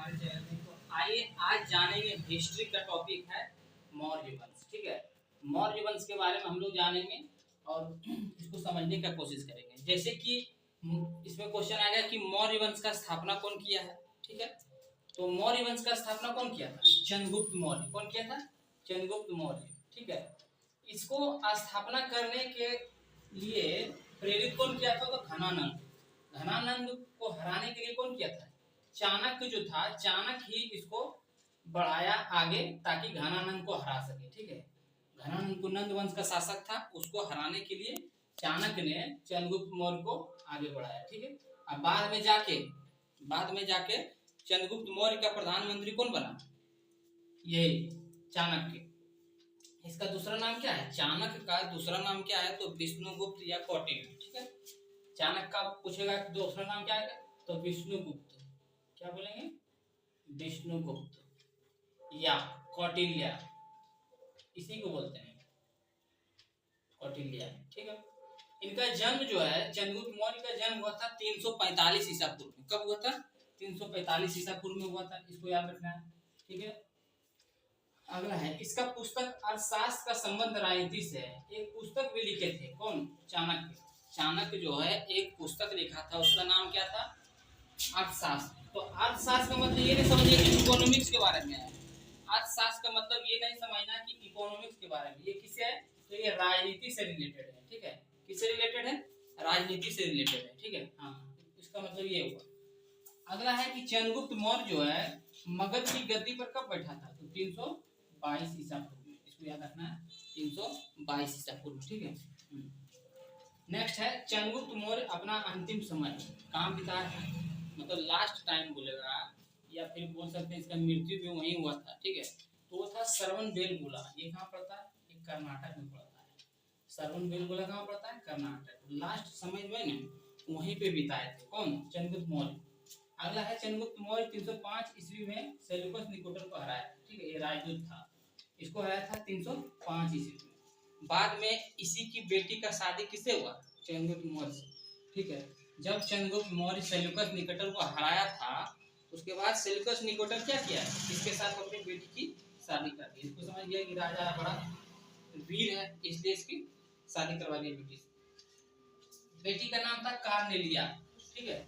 तो आइए आज जानेंगे हिस्ट्री का टॉपिक है मौर्य वंश। ठीक है, मौर्य वंश के बारे में हम लोग जानेंगे और इसको समझने का कोशिश करेंगे। जैसे कि इसमें क्वेश्चन आएगा कि मौर्य वंश का स्थापना कौन किया है। ठीक है, तो मौर्य वंश का स्थापना कौन किया था? चंद्रगुप्त मौर्य। कौन किया था? चंद्रगुप्त मौर्य। ठीक है, इसको स्थापना करने के लिए प्रेरित कौन किया था? तो घनानंद। घनानंद को हराने के लिए कौन किया था? चाणक्य जो था, चाणक्य ही इसको बढ़ाया आगे ताकि घनानंद को हरा सके। ठीक है, घनानंद को नंद वंश का शासक था, उसको हराने के लिए चाणक्य ने चंद्रगुप्त मौर्य को आगे बढ़ाया। ठीक है, अब बाद में जाके चंद्रगुप्त मौर्य का प्रधानमंत्री कौन बना? यही चाणक्य। इसका दूसरा नाम क्या है? चाणक्य का दूसरा नाम क्या है? तो विष्णुगुप्त या कौटिल्य। ठीक है, चाणक्य का पूछेगा कि दूसरा नाम क्या है तो विष्णुगुप्त। क्या बोलेंगे? विष्णुगुप्त या कौटिल्य, इसी को बोलते हैं कौटिल्य। ठीक है, इनका जन्म जो है, चंद्रगुप्त मौर्य का जन्म हुआ था 345 ईसा पूर्व में। कब हुआ था? 345 ईसा पूर्व में हुआ था। इसको याद रखना है। ठीक है, अगला है इसका पुस्तक अर्थशास्त्र का संबंध राजनीति से है। एक पुस्तक भी लिखे थे। कौन? चाणक्य। चाणक्य जो है एक पुस्तक लिखा था, उसका नाम क्या था? अर्थशास्त्र। तो अर्थशास्त्र का मतलब ये नहीं समझिए कि इकोनॉमिक्स के बारे में है। अर्थशास्त्र का मतलब ये नहीं समझना कि इकोनॉमिक्स के बारे में। ये किससे है? तो ये राजनीति से रिलेटेड है। ठीक है, किससे रिलेटेड है? राजनीति से रिलेटेड है। ठीक है, हाँ, इसका मतलब ये हुआ। अगला है कि चंद्रगुप्त मौर्य जो है मगध की गद्दी पर कब बैठा था? तो 322 ईसा पूर्व में। इसको याद रखना है, 322 ईसा पूर्व। ठीक है, नेक्स्ट है चंद्रगुप्त मौर्य अपना अंतिम समय कहाँ बिताया था? मतलब लास्ट टाइम बोलेगा, या फिर बोल सकते हैं इसका मृत्यु भी वहीं हुआ था। ठीक है, तो वो था श्रवणबेलगोला। ये कहाँ पड़ता है? ये कर्नाटक में पड़ता है। श्रवणबेलगोला कहाँ पड़ता है? कर्नाटक। लास्ट समय में ना वहीं पे बिताए थे। कौन? चंद्रगुप्त मौर्य। अगला है चंद्रगुप्त मौर्य 305 ईस्वी में सेल्यूकस निकोटर को हराया। ठीक है, ये राजदूत था, इसको हराया था 305 ईस्वी में। बाद में इसी की बेटी का शादी किससे हुआ? चंद्रगुप्त मौर्य से। ठीक है, जब चंद्रगुप्त मौर्य सेल्यूकस निकोटर को हराया था, उसके बाद सेल्यूकस निकोटर क्या किया? इसके साथ अपनी बेटी की शादी कर दी। इसको समझ गया कि राजा बड़ा वीर है, इसलिए इसकी शादी करवा दी बेटी से। बेटी का नाम था कार्नेलिया। ठीक है,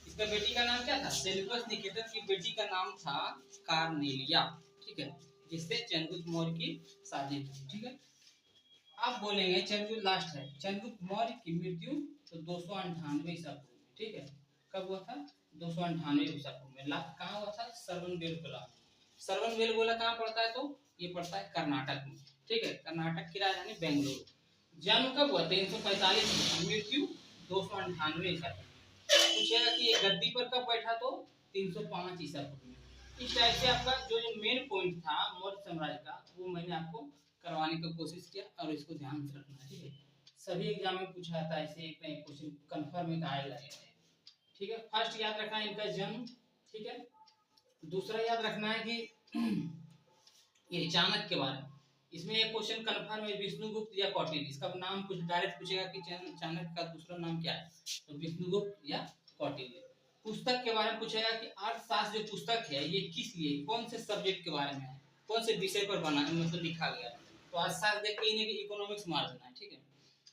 इसका बेटी का नाम क्या था? सेल्यूकस निकेटर की बेटी का नाम था कार्नेलिया। ठीक है, जिससे चंद्रगुप्त मौर्य की शादी हुई। ठीक है, अब बोलेंगे चंद्रगुप्त लास्ट है चंद्रगुप्त मौर्य की मृत्यु तो 298 ईसा पूर्व में। ठीक है, कब हुआ था? 298 ईसा पूर्व में। लास्ट कहाँ हुआ था? श्रवणबेलगोला। श्रवणबेलगोला कहाँ पड़ता है? तो ये पड़ता है कर्नाटक में। ठीक है, कर्नाटक की राजधानी बेंगलुरु। जन्म कब हुआ? 345 में। मृत्यु 298 ईसा पूर्व। पूछेगा कि ये गद्दी पर कब बैठा? तो 305 ईसा पूर्व में। इस टाइप से आपका जो मेन पॉइंट था मौर्य साम्राज्य का, वो मैंने आपको करवाने की कोशिश किया और इसको ध्यान से रखना। ठीक है, सभी एग्जाम में पूछा था ऐसे एक ना एक क्वेश्चन कंफर्म एक आएगा। ठीक है, फर्स्ट याद रखना है इनका जन्म। ठीक है, दूसरा याद रखना है कि ये चाणक्य के बारे में। इसमें एक क्वेश्चन कंफर्म है विष्णुगुप्त या कौटिल्य। इसका नाम कुछ डायरेक्ट पूछेगा कि चाणक्य का दूसरा नाम क्या है? तो विष्णुगुप्त या कौटिल्य। पुस्तक के बारे में पूछेगा कि अर्थशास्त्र जो पुस्तक है ये किस लिए, कौन से सब्जेक्ट के बारे में है, कौन से विषय पर बना मतलब लिखा गया है? तो अर्थशास्त्र देख के इन्हें इकोनॉमिक्स मार देना है। ठीक है,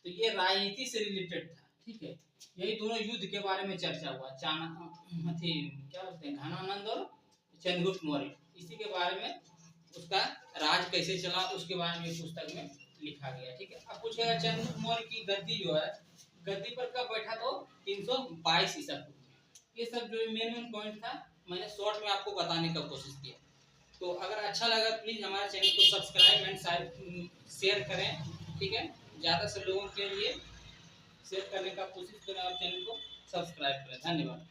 तो ये राजनीति से रिलेटेड था। ठीक है, यही दोनों युद्ध के बारे में चर्चा हुआ, चाणक्य क्या बोलते हैं, घनानंद और चंद्रगुप्त मौर्य। इसी के बारे में उसका राज कैसे चला उसके बारे में पुस्तक में लिखा गया। ठीक है, अब पूछेगा चंद्रगुप्त मौर्य की गद्दी जो है, गद्दी पर कब बैठा? तो 322 ईसा पूर्व में। ये सब जो मेन पॉइंट था मैंने शॉर्ट में आपको बताने का कोशिश किया। तो अगर अच्छा लगा प्लीज हमारे चैनल को सब्सक्राइब एंड शेयर करें। ठीक है, ज़्यादा से लोगों के लिए शेयर करने का कोशिश करें और चैनल को सब्सक्राइब करें। धन्यवाद।